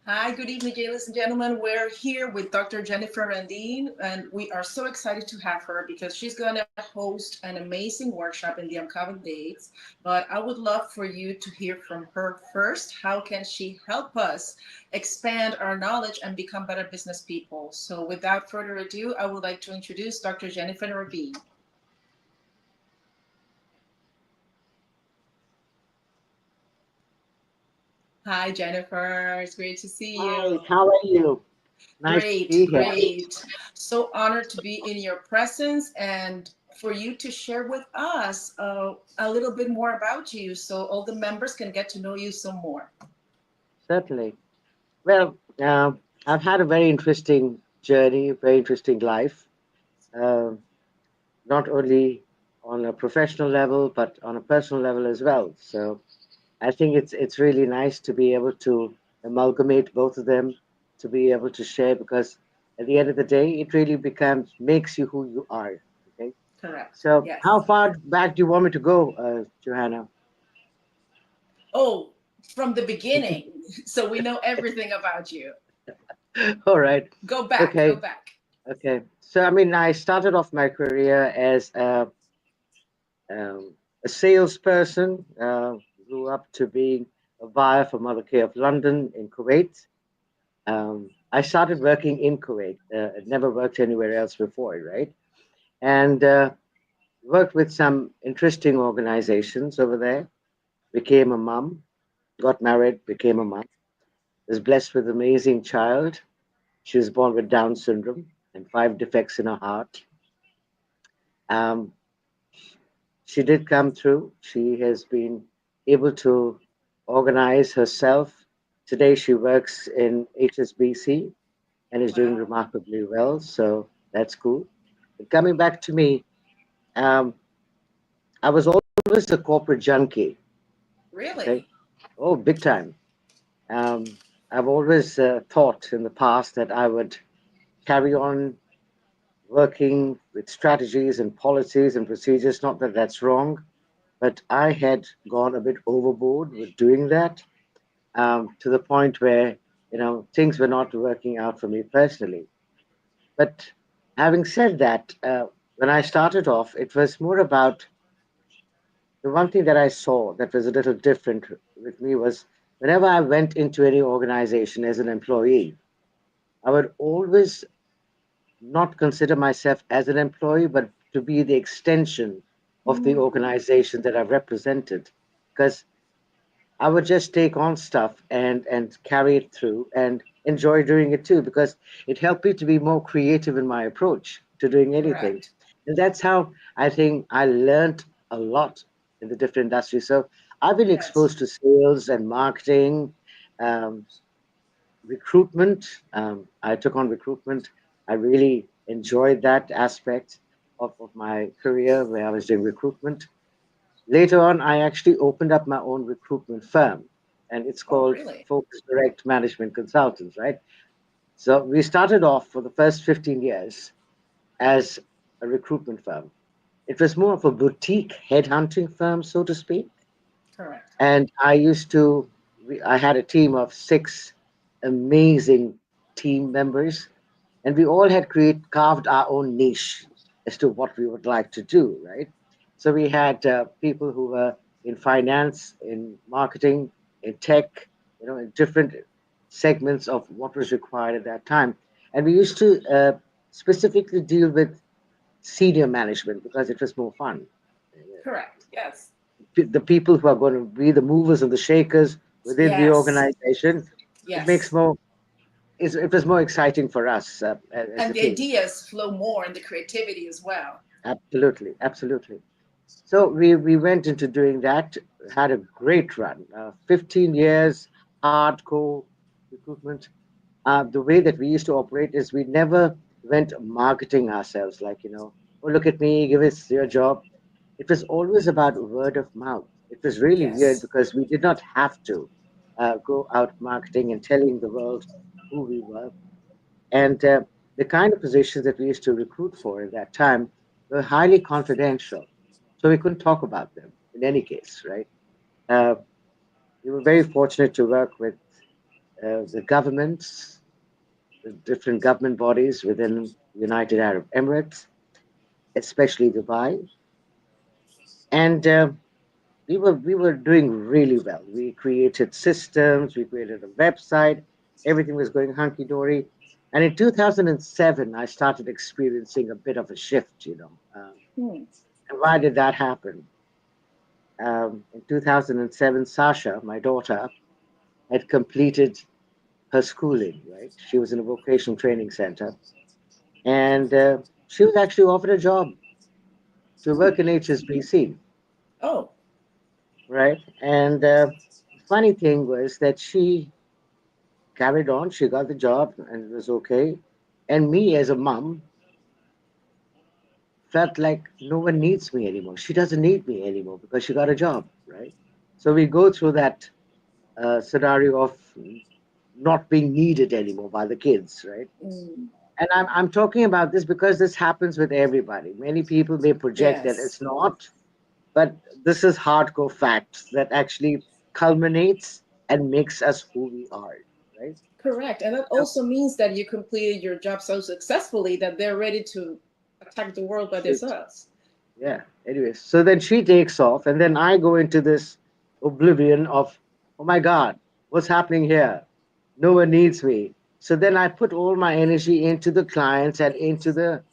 Hi, good evening, ladies and gentlemen. We're here with Dr. Jennifer Randine, and we are so excited to have her because she's going to host an amazing workshop in the upcoming days. But I would love for you to hear from her first. How can she help us expand our knowledge and become better business people? So, without further ado, I would like to introduce Dr. Jennifer Randine. Hi, Jennifer. It's great to see Hi, you. how are you? Nice to Great, be here. great. So honored to be in your presence and for you to share with us a little bit more about you so all the members can get to know you some more. Certainly. Well, I've had a very interesting journey, very interesting life, uh, not only on a professional level, but on a personal level as well. So I think it's really nice to be able to amalgamate both of them, to be able to share, because at the end of the day, it really becomes makes you who you are. Okay. Correct. So how Yes. far back do you want me to go, Johanna? Oh, from the beginning. So we know everything about you. All right. Go back, go Okay. back. Okay. So, I mean, I started off my career as a salesperson, grew up to being a buyer for Mother Care of London in Kuwait. I started working in Kuwait. I'd never worked anywhere else before, right? And worked with some interesting organizations over there. Became a mom, got married, became a mom. Was blessed with an amazing child. She was born with Down syndrome and five defects in her heart. Um, she did come through. She has been able to organize herself. Today, she works in HSBC and is doing Wow. remarkably well. So that's cool. But coming back to me, um, I was always a corporate junkie. Okay. Really? Oh, big time. I've always thought in the past that I would carry on working with strategies and policies and procedures. Not that that's wrong, but I had gone a bit overboard with doing that, to the point where things were not working out for me personally. But having said that, when I started off, it was more about the one thing that I saw that was a little different with me was whenever I went into any organization as an employee, I would always not consider myself as an employee, but to be the extension of the organization that I represented. Because I would just take on stuff and carry it through and enjoy doing it too because it helped me to be more creative in my approach to doing anything. Correct. And that's how I think I learned a lot in the different industries. So I've been Yes. exposed to sales and marketing, um, recruitment. I took on recruitment. I really enjoyed that aspect of my career where I was doing recruitment. Later on, I actually opened up my own recruitment firm, and it's Oh, called really? Focus Direct Management Consultants, right? So we started off for the first 15 years as a recruitment firm. It was more of a boutique headhunting firm, so to speak. Correct. And I had a team of six amazing team members, and we all had carved our own niche as to what we would like to do, right? So we had people who were in finance, in marketing, in tech, in different segments of what was required at that time. And we used to specifically deal with senior management because it was more fun. Correct. Yes. The people who are going to be the movers and the shakers within the Yes. organization, it makes Yes. more it was more exciting for us as And a the team. ideas flow more and the creativity as well. Absolutely, absolutely. So we went into doing that, had a great run, 15 years, hardcore recruitment. The way that we used to operate is we never went marketing ourselves like, oh, look at me, give us your job. It was always about word of mouth. It was really weird Yes. because we did not have to go out marketing and telling the world who we were. And the kind of positions that we used to recruit for at that time were highly confidential. So we couldn't talk about them in any case, right? Uh, we were very fortunate to work with the governments, the different government bodies within United Arab Emirates, especially Dubai, and we were doing really well. We created systems, we created a website, everything was going hunky dory. And in 2007, I started experiencing a bit of a shift, you know. Hmm. And why did that happen? In 2007, Sasha, my daughter, had completed her schooling, right? She was in a vocational training center, and she was actually offered a job to work in HSBC, Oh. right? And the funny thing was that she carried on, she got the job, and it was okay. And me, as a mom, felt like no one needs me anymore. She doesn't need me anymore because she got a job, right? So we go through that scenario of not being needed anymore by the kids, right? Mm. And I'm talking about this because this happens with everybody. Many people may project that Yes. it's not, but this is hardcore facts that actually culminates and makes us who we are, right? Correct. And that So also means that you completed your job so successfully that they're ready to attack the world by shoot, themselves. yeah. Anyways, so then she takes off, and then I go into this oblivion of, oh my God, what's happening here? No one needs me. So then I put all my energy into the clients and into the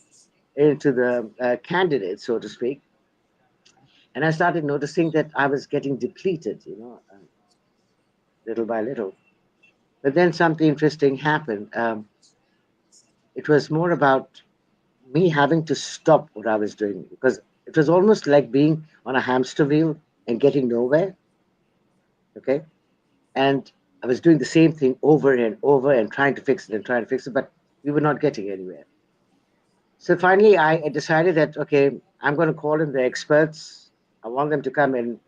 candidates, so to speak. And I started noticing that I was getting depleted, little by little. But then something interesting happened. It was more about me having to stop what I was doing because it was almost like being on a hamster wheel and getting nowhere. Okay. And I was doing the same thing over and over and trying to fix it and trying to fix it, but we were not getting anywhere. So finally, I decided that, okay, I'm going to call in the experts. I want them to come and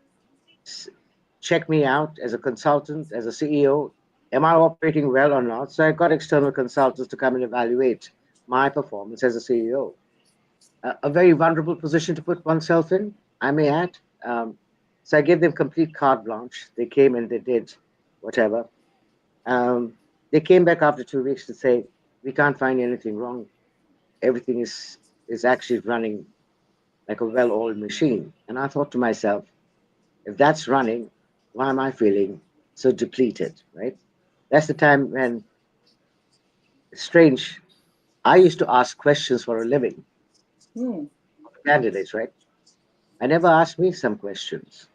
s- check me out as a consultant, as a CEO. Am I operating well or not? So I got external consultants to come and evaluate my performance as a CEO. A very vulnerable position to put oneself in, I may add. So I gave them complete carte blanche. They came and they did whatever. Um, they came back after 2 weeks to say, we can't find anything wrong. Everything is actually running like a well-oiled machine. And I thought to myself, if that's running, why am I feeling so depleted, right? That's the time when it's strange. I used to ask questions for a living, Hmm. candidates, right? I never asked me some questions.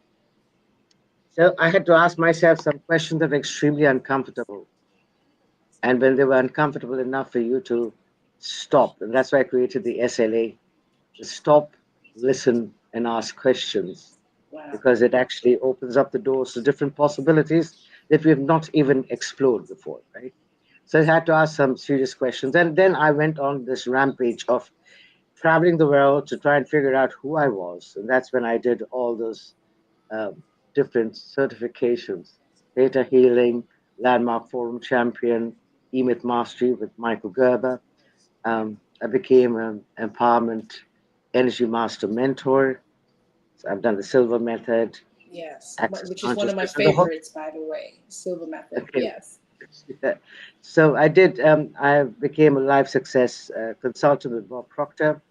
So I had to ask myself some questions that were extremely uncomfortable. And when they were uncomfortable enough for you to stop, and that's why I created the SLA, the stop, listen, and ask questions, Wow. because it actually opens up the doors to different possibilities that we have not even explored before, right? So I had to ask some serious questions. And then I went on this rampage of traveling the world to try and figure out who I was. And that's when I did all those um, different certifications: data healing, landmark forum champion, emyth mastery with Michael Gerber. I became an empowerment energy master mentor. So I've done the silver method, Yes. access Which is one of my consciousness, and the whole. favorites, by the way. Silver method. Okay. Yes. So I did. I became a life success consultant with Bob Proctor.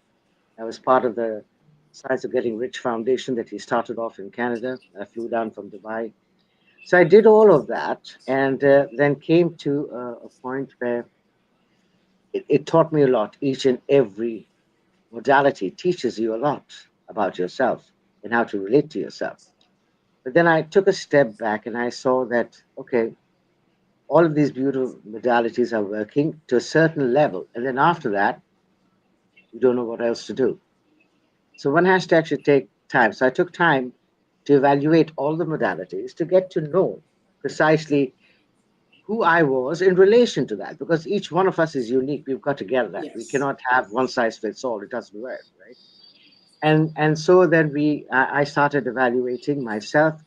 I was part of the Science of Getting Rich Foundation that he started off in Canada. I flew down from Dubai. So I did all of that, and then came to a point where it taught me a lot. Each and every modality teaches you a lot about yourself and how to relate to yourself. But then I took a step back and I saw that, okay, all of these beautiful modalities are working to a certain level. And then after that, you don't know what else to do. So one has to actually take time. So I took time to evaluate all the modalities to get to know precisely who I was in relation to that, because each one of us is unique. We've got to get that. We Yes. cannot have one size fits all. It doesn't work, right? And so then I started evaluating myself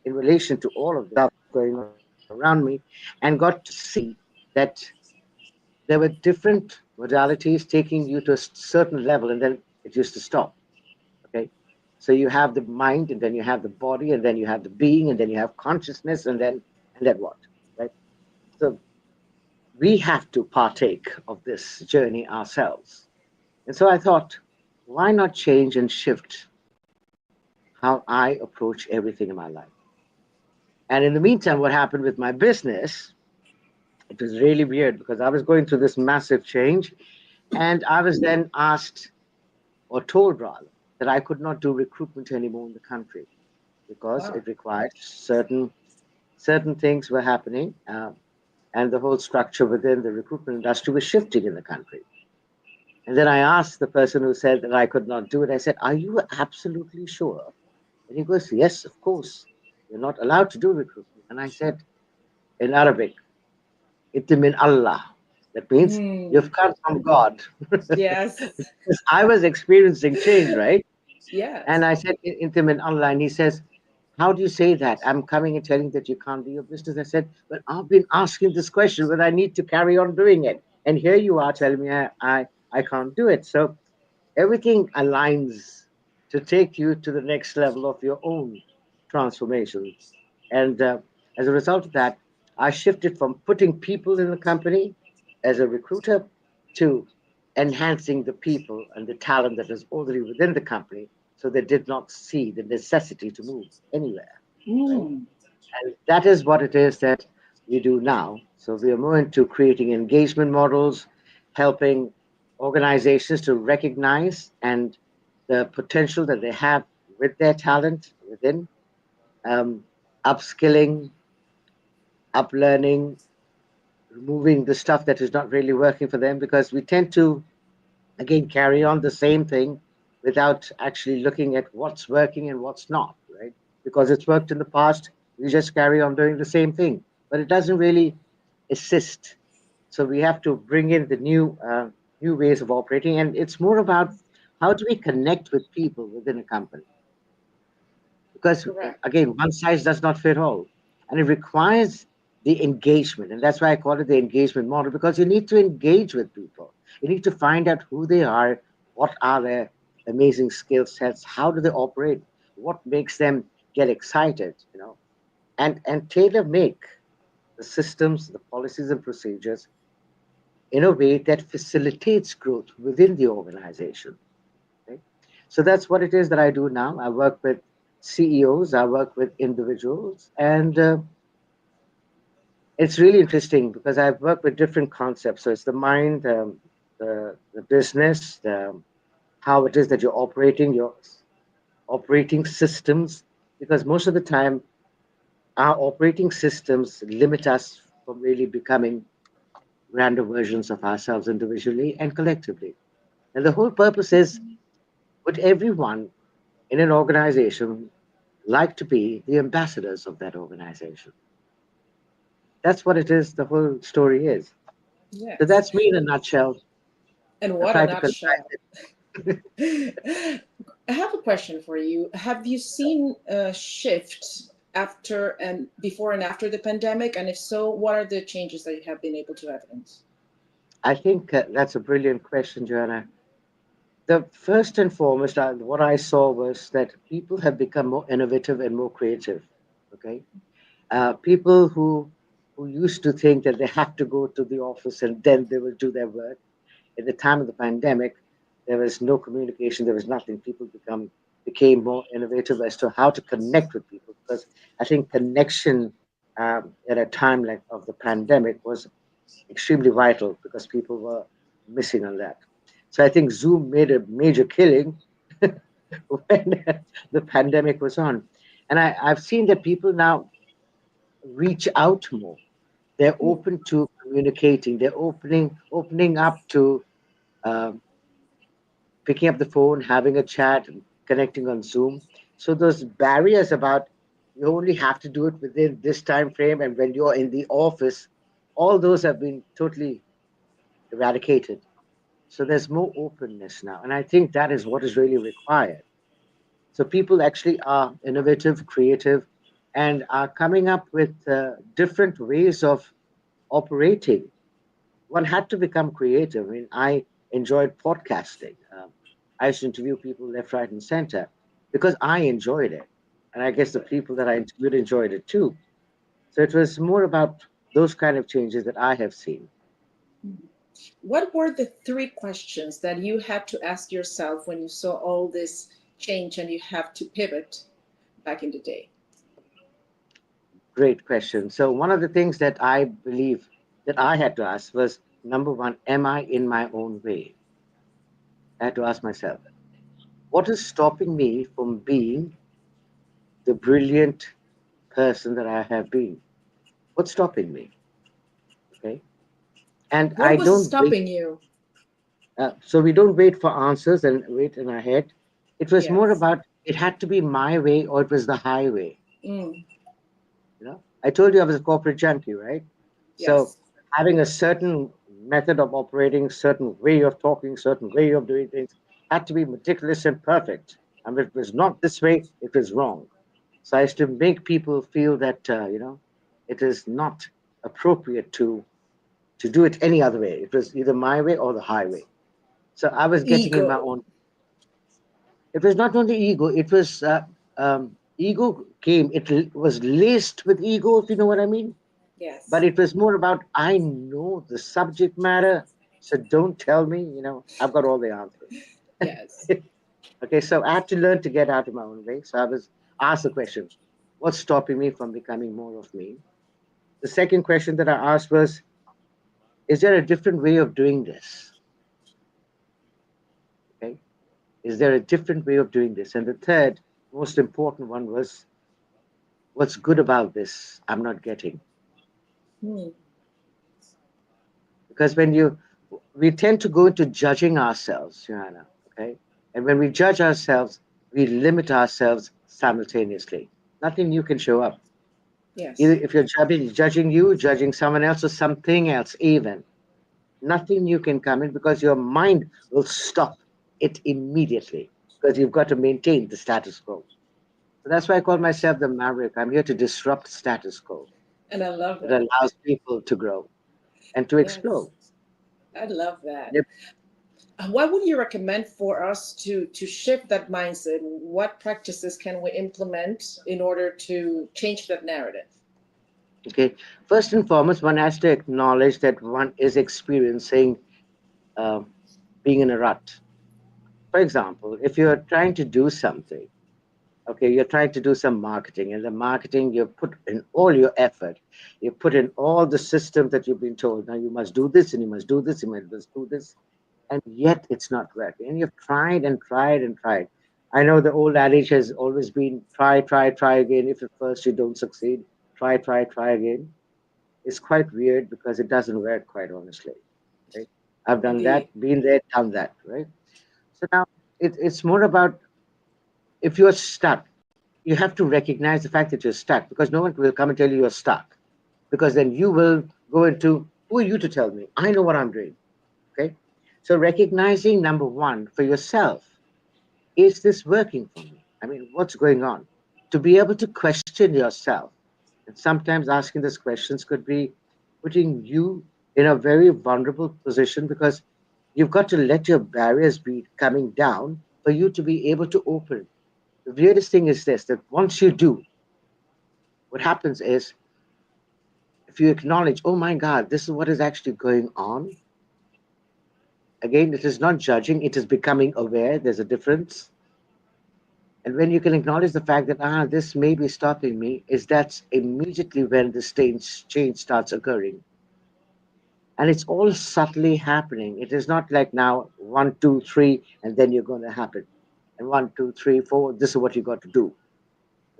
in relation to all of the stuff going on around me, and got to see that there were different modalities taking you to a certain level, and then it used to stop. Okay, so you have the mind, and then you have the body, and then you have the being, and then you have consciousness, and then And then what? Right? So we have to partake of this journey ourselves. And so I thought, why not change and shift how I approach everything in my life? And in the meantime, what happened with my business, it was really weird because I was going through this massive change. And I was then asked, or told rather, that I could not do recruitment anymore in the country because Wow. it required certain things were happening, and the whole structure within the recruitment industry was shifting in the country. And then I asked the person who said that I could not do it. I said, "Are you absolutely sure?" And he goes, "Yes, of course. You're not allowed to do recruitment." And I said in Arabic, "Itti min Allah." That means Mm. you've come from God. Yes. Because I was experiencing change, right? Yes. And I said, "Itti min Allah." And he says, "How do you say that? I'm coming and telling that you can't do your business." I said, "But I've been asking this question whether I need to carry on doing it. And here you are telling me I can't do it." So everything aligns to take you to the next level of your own transformation. And as a result of that, I shifted from putting people in the company as a recruiter to enhancing the people and the talent that is already within the company so they did not see the necessity to move anywhere, right? Mm. And that is what it is that we do now. So we are more into creating engagement models, helping organizations to recognize and the potential that they have with their talent within, um, upskilling, uplearning, removing the stuff that is not really working for them because we tend to again carry on the same thing without actually looking at what's working and what's not, right? Because it's worked in the past, we just carry on doing the same thing, but it doesn't really assist. So we have to bring in the new ways of operating, and it's more about how do we connect with people within a company because Correct. again one size does not fit all, and it requires the engagement, and that's why I call it the engagement model because you need to engage with people, you need to find out who they are, what are their amazing skill sets, how do they operate, what makes them get excited, and tailor make the systems, the policies and procedures in a way that facilitates growth within the organization, right? So that's what it is that I do now. I work with CEOs, I work with individuals, and it's really interesting because I've worked with different concepts. So it's the mind, the business, how it is that you're operating, your operating systems, because most of the time our operating systems limit us from really becoming grander versions of ourselves individually and collectively. And the whole purpose is would everyone in an organization like to be the ambassadors of that organization? That's what it is, the whole story is. So Yes. that's me in a nutshell. And I what a try to concise nutshell. it. I have a question for you. Have you seen a shift after and before and after the pandemic? And if so, what are the changes that you have been able to evidence? I think that's a brilliant question, Joanna. The first and foremost, what I saw was that people have become more innovative and more creative. Okay, people who used to think that they have to go to the office and then they will do their work. At the time of the pandemic, there was no communication, there was nothing. People became more innovative as to how to connect with people because I think connection at a time like of the pandemic was extremely vital because people were missing on that. So I think Zoom made a major killing when the pandemic was on. And I've seen that people now reach out more. They're Mm. open to communicating. They're opening up to um, picking up the phone, having a chat, and connecting on Zoom. So those barriers about you only have to do it within this time frame, and when you're in the office, all those have been totally eradicated. So there's more openness now, and I think that is what is really required. So people actually are innovative, creative, and are coming up with different ways of operating. One had to become creative. I mean, I enjoyed podcasting. I used to interview people left, right, and center because I enjoyed it. And I guess the people that I interviewed enjoyed it too. So it was more about those kind of changes that I have seen. What were the three questions that you had to ask yourself when you saw all this change and you have to pivot back in the day? Great question. So one of the things that I believe that I had to ask was number one, am I in my own way? I had to ask myself, what is stopping me from being the brilliant person that I have been? What's stopping me? Okay. And I What was don't wait. stopping you? So we don't wait for answers and wait in our head. It was more Yes. about it had to be my way or it was the highway. Mm, I told you I was a corporate junkie, right? So yes. having a certain method of operating, certain way of talking, certain way of doing things had to be meticulous and perfect. And if it was not this way, it was wrong. So I used to make people feel that it is not appropriate to do it any other way. It was either my way or the highway. So I was getting in my Ego. own. It was not only ego; it was ego came. Was laced with ego, if you know what I mean. But Yes. it was more about I know the subject matter, so don't tell me. I've got all the answers. Yes. Okay, so I had to learn to get out of my own way. So I was asked the question, what's stopping me from becoming more of me? The second question that I asked was, is there a different way of doing this? Okay, is there a different way of doing this? And the third, most important one was, what's good about this I'm not getting? Hmm. Because we tend to go into judging ourselves, Johanna, okay? And when we judge ourselves, we limit ourselves simultaneously. Nothing new can show up. Either Yes. if you're judging you, judging someone else, or something else, even nothing new can come in because your mind will stop it immediately because you've got to maintain the status quo. So that's why I call myself the Maverick. I'm here to disrupt status quo And I love that it. allows people to grow and to Yes. explode. I love that. Yep. What would you recommend for us to shift that mindset? What practices can we implement in order to change that narrative? Okay. First and foremost, one has to acknowledge that one is experiencing um, being in a rut. For example, if you're trying to do something, okay, you're trying to do some marketing, and the marketing you put in all your effort, you put in all the systems that you've been told. Now you must do this, and you must do this, you must do this, and yet it's not working. And you've tried and tried and tried. I know the old adage has always been try, try, try again. If at first you don't succeed, try, try, try again. It's quite weird because it doesn't work, quite honestly. Right? I've done that, Indeed. been there, done that, right? So now it's more about if you're stuck, you have to recognize the fact that you're stuck because no one will come and tell you you're stuck because then you will go into who are you to tell me? I know what I'm doing. Okay. So recognizing number one for yourself, is this working for me? I mean, what's going on? To be able to question yourself. And sometimes asking these questions could be putting you in a very vulnerable position because you've got to let your barriers be coming down for you to be able to open. The weirdest thing is this that once you do, what happens is if you acknowledge, oh my God, this is what is actually going on. Again, it is not judging, it is becoming aware. There's a difference. And when you can acknowledge the fact that, this may be stopping me, is that's immediately when the change starts occurring. And it's all subtly happening. It is not like now, one, two, three, and then you're going to happen. And one, two, three, four, this is what you got to do.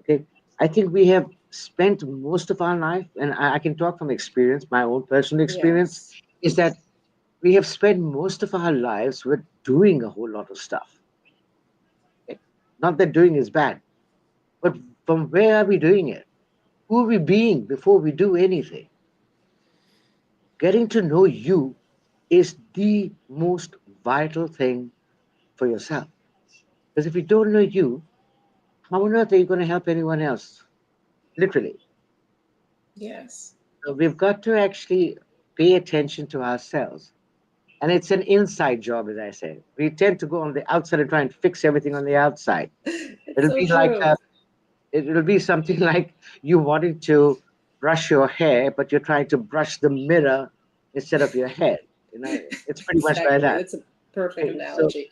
Okay. I think we have spent most of our life, and I can talk from experience, my own personal experience, Yes. is that we have spent most of our lives with doing a whole lot of stuff. Okay? Not that doing is bad, but from where are we doing it? Who are we being before we do anything? Getting to know you is the most vital thing for yourself. Because if you don't know you, how on earth are you going to help anyone else? Literally. Yes. So we've got to actually pay attention to ourselves. And it's an inside job, as I say. We tend to go on the outside and try and fix everything on the outside. It's It'll so be like true. it'll be something like you wanting to brush your hair, but you're trying to brush the mirror instead of your head. You know, it's pretty much like Exactly. that. It's a perfect Okay, so analogy.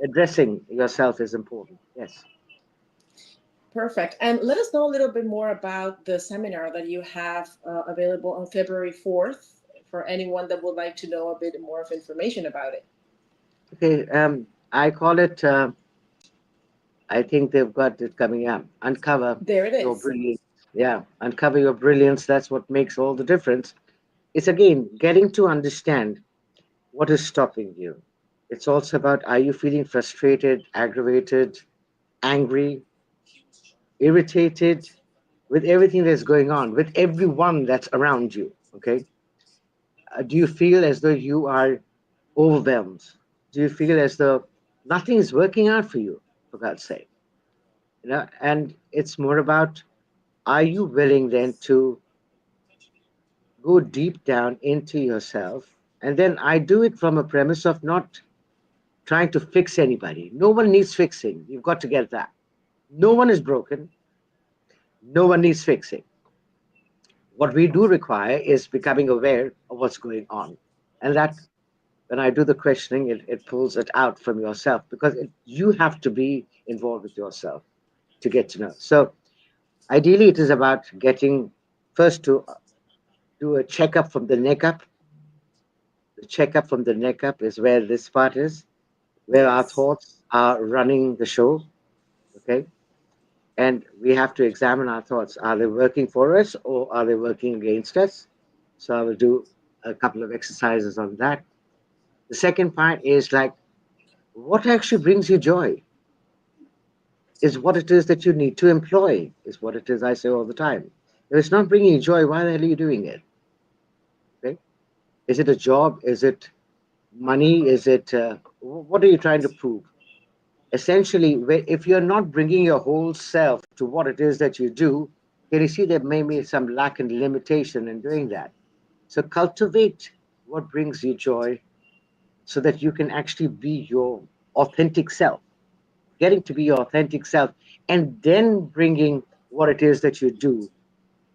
addressing yourself is important. Yes. Perfect. And let us know a little bit more about the seminar that you have available on February 4th for anyone that would like to know a bit more of information about it. Okay. I call it. I think they've got it coming up. Uncover There it your is. brilliance. Yeah, uncover your brilliance. That's what makes all the difference. It's again getting to understand what is stopping you. It's also about, are you feeling frustrated, aggravated, angry, irritated with everything that's going on, with everyone that's around you? Okay. Do you feel as though you are overwhelmed? Do you feel as though nothing is working out for you, for God's sake? You know, and it's more about, are you willing then to go deep down into yourself? And then I do it from a premise of not trying to fix anybody. No one needs fixing. You've got to get that. No one is broken. No one needs fixing. What we do require is becoming aware of what's going on. And that, when I do the questioning, it pulls it out from yourself because you have to be involved with yourself to get to know. So ideally, it is about getting first to do a checkup from the neck up. The checkup from the neck up is where this part is, where our Yes. thoughts are running the show. Okay. And we have to examine our thoughts. Are they working for us or are they working against us? So I will do a couple of exercises on that. The second part is like, what actually brings you joy? Is what it is that you need to employ, is what it is I say all the time. If it's not bringing you joy, why the hell are you doing it? Okay? Is it a job? Is it money? Is it, what are you trying to prove? Essentially, if you're not bringing your whole self to what it is that you do, can you see there may be some lack and limitation in doing that? So cultivate what brings you joy so that you can actually be your authentic self, getting to be your authentic self, and then bringing what it is that you do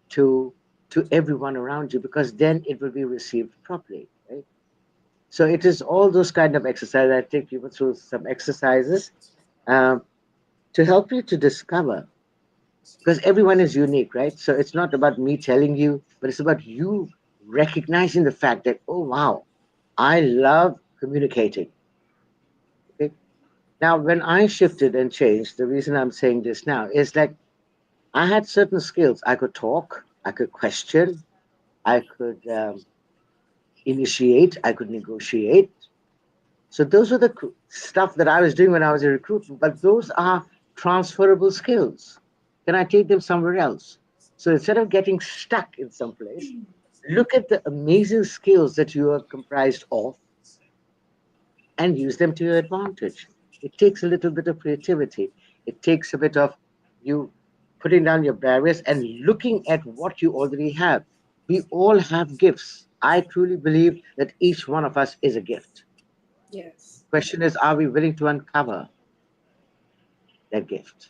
to to everyone around you, because then it will be received properly, right? So it is all those kind of exercises. I take people through some exercises um, to help you to discover, because everyone is unique, right? So it's not about me telling you, but it's about you recognizing the fact that, oh wow, I love communicating. Okay. Now, when I shifted and changed, the reason I'm saying this now is that I had certain skills. I could talk, I could question, I could initiate, I could negotiate. So those were the stuff that I was doing when I was a recruitment, but those are transferable skills. Can I take them somewhere else? So instead of getting stuck in some place, look at the amazing skills that you are comprised of and use them to your advantage. It takes a little bit of creativity. It takes a bit of you putting down your barriers and looking at what you already have. We all have gifts. I truly believe that each one of us is a gift. Yes. Question is, are we willing to uncover that gift?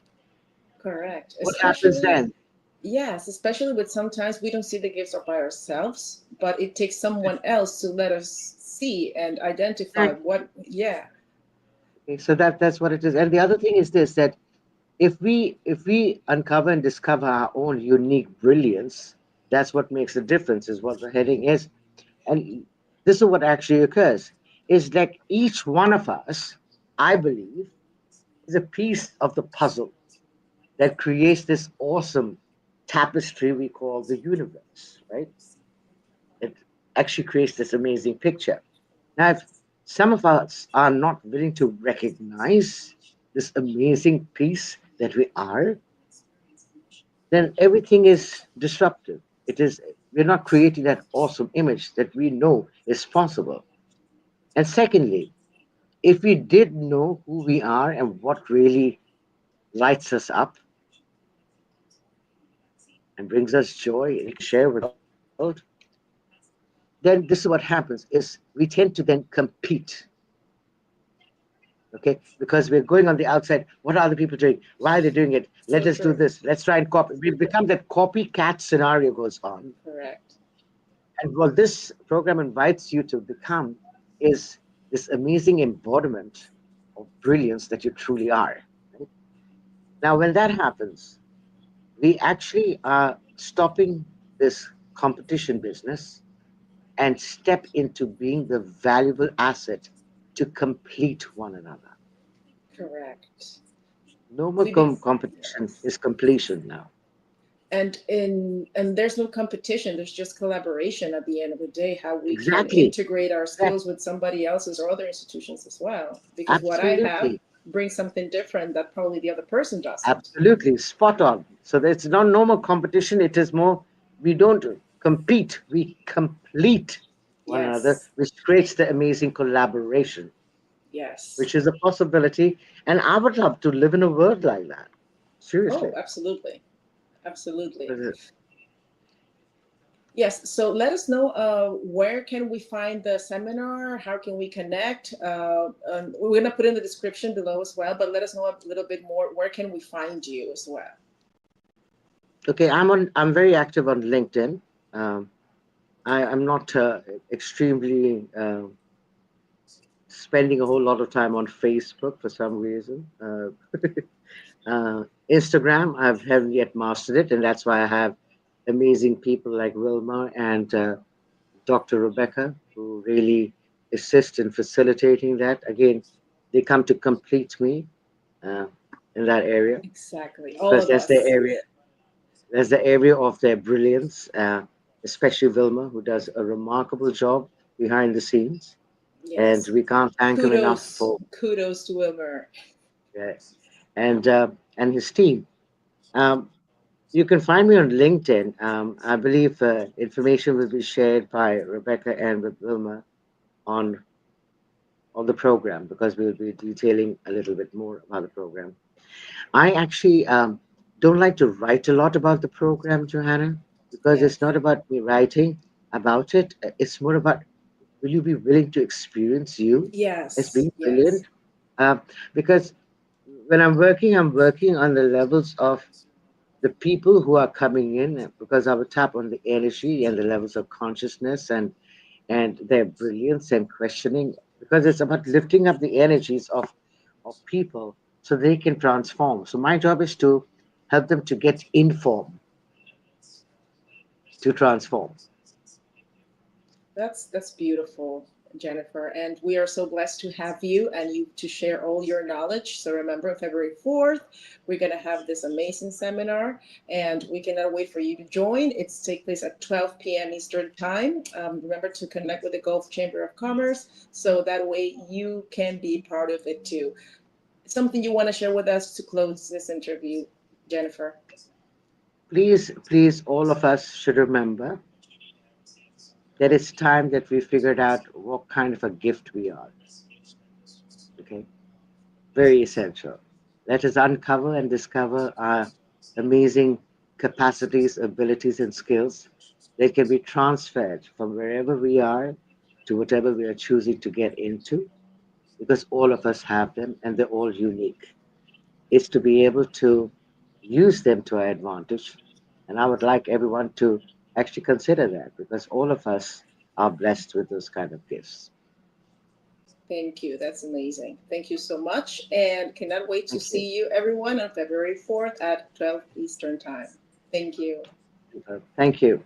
Correct. What happens Especially, then? yes, especially with sometimes we don't see the gifts by ourselves, but it takes someone else to let us see and identify Exactly. what, yeah. Okay, so that's what it is. And the other thing is this, that if we uncover and discover our own unique brilliance, that's what makes the difference, is what the heading is. And this is what actually occurs, is like each one of us, I believe, is a piece of the puzzle that creates this awesome tapestry we call the universe, right? It actually creates this amazing picture. Now, if some of us are not willing to recognize this amazing piece that we are, then everything is disruptive. It is, we're not creating that awesome image that we know is possible. And secondly, if we did know who we are and what really lights us up and brings us joy and share with the world, then this is what happens is we tend to then compete. Okay, because we're going on the outside. What are other people doing? Why are they doing it? Let So us do true. this. Let's try and copy. We become that copycat scenario goes on. Correct. And what this program invites you to become is this amazing embodiment of brilliance that you truly are. Right? Now, when that happens, we actually are stopping this competition business and step into being the valuable asset to complete one another. Correct. No more We be competition yes. is completion now. And there's no competition, there's just collaboration at the end of the day, how we can Exactly. integrate our skills Exactly. with somebody else's or other institutions as well, because what I have Absolutely. brings something different that probably the other person doesn't. Absolutely. Spot on. So it's not no more competition. It is more, we don't compete, we complete one another, Yes. which creates the amazing collaboration, Yes. which is a possibility. And I would love to live in a world like that. Oh, Seriously. absolutely. Absolutely. Because Yes, so let us know where can we find the seminar, how can we connect. We're going to put in the description below as well, but let us know a little bit more, where can we find you as well. okay, I'm very active on LinkedIn. Um, I'm not extremely spending a whole lot of time on Facebook for some reason. Instagram, I haven't yet mastered it, and that's why I have amazing people like Wilma and Dr. Rebecca who really assist in facilitating that. Again, they come to complete me uh, in that area Exactly, all because of us. there's the area of their brilliance, especially Wilma, who does a remarkable job behind the scenes, and Yes, we can't thank him enough kudos, for kudos to Wilmer. uh, and his team. Um, You can find me on LinkedIn. I believe information will be shared by Rebecca and with Wilma on on the program because we'll be detailing a little bit more about the program. I actually don't like to write a lot about the program, Johanna, because Yes, it's not about me writing about it. It's more about will you be willing to experience you as yes, being yes. brilliant? Uh, because when I'm working on the levels of the people who are coming in because I will tap on the energy and the levels of consciousness and their brilliance and questioning because it's about lifting up the energies of people so they can transform. So my job is to help them to get informed to transform. That's beautiful, Jennifer. And we are so blessed to have you and you to share all your knowledge. So remember, February 4th, we're gonna have this amazing seminar, and we cannot wait for you to join. It's take place at 12 p.m. Eastern time. Remember to connect with the Gulf Chamber of Commerce, so that way you can be part of it too. Something you want to share with us to close this interview, Jennifer? Please, all of us should remember that it's time that we figured out what kind of a gift we are. Okay, very essential. Let us uncover and discover our amazing capacities, abilities, and skills that can be transferred from wherever we are to whatever we are choosing to get into, because all of us have them and they're all unique. It's to be able to use them to our advantage. And I would like everyone to actually consider that because all of us are blessed with those kind of gifts. Thank you. That's amazing. Thank you so much. And cannot wait to Thank you. see you, everyone, on February 4th at 12 Eastern Time. Thank you. Thank you.